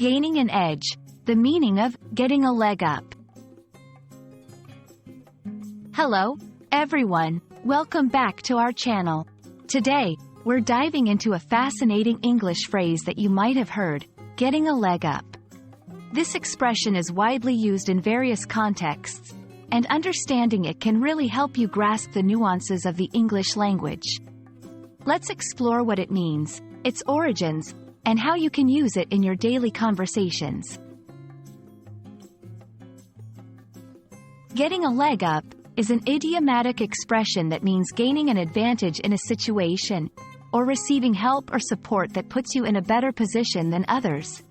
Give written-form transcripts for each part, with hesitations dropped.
Gaining an edge, the meaning of getting a leg up. Hello, everyone, welcome back to our channel. Today, we're diving into a fascinating English phrase that you might have heard, getting a leg up. This expression is widely used in various contexts, and understanding it can really help you grasp the nuances of the English language. Let's explore what it means, its origins, and how you can use it in your daily conversations. Getting a leg up is an idiomatic expression that means gaining an advantage in a situation, or receiving help or support that puts you in a better position than others.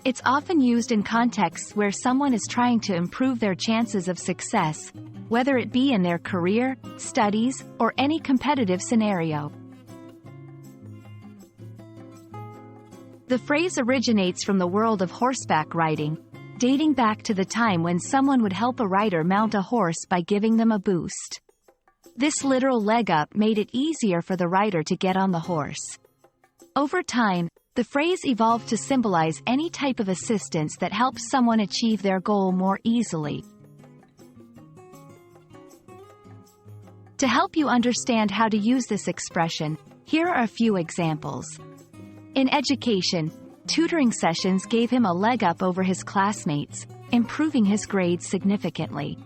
It's often used in contexts where someone is trying to improve their chances of success, whether it be in their career, studies, or any competitive scenario. The phrase originates from the world of horseback riding, dating back to the time when someone would help a rider mount a horse by giving them a boost. This literal leg up made it easier for the rider to get on the horse. Over time, the phrase evolved to symbolize any type of assistance that helps someone achieve their goal more easily. To help you understand how to use this expression, here are a few examples. In education, tutoring sessions gave him a leg up over his classmates, improving his grades significantly.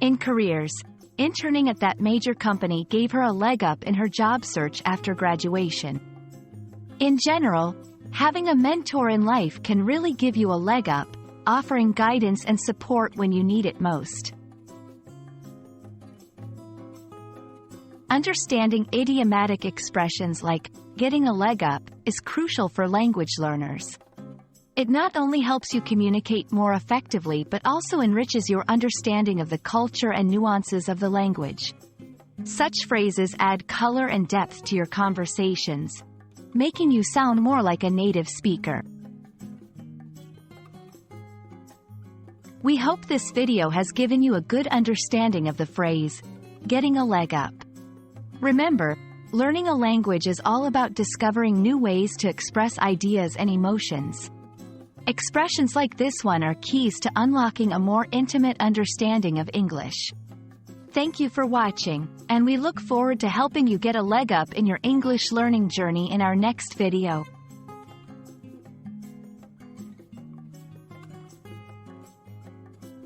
In careers, interning at that major company gave her a leg up in her job search after graduation. In general, having a mentor in life can really give you a leg up, offering guidance and support when you need it most. Understanding idiomatic expressions like getting a leg up is crucial for language learners. It not only helps you communicate more effectively but also enriches your understanding of the culture and nuances of the language. Such phrases add color and depth to your conversations, making you sound more like a native speaker. We hope this video has given you a good understanding of the phrase, getting a leg up. Remember, learning a language is all about discovering new ways to express ideas and emotions. Expressions like this one are keys to unlocking a more intimate understanding of English. Thank you for watching, and we look forward to helping you get a leg up in your English learning journey in our next video.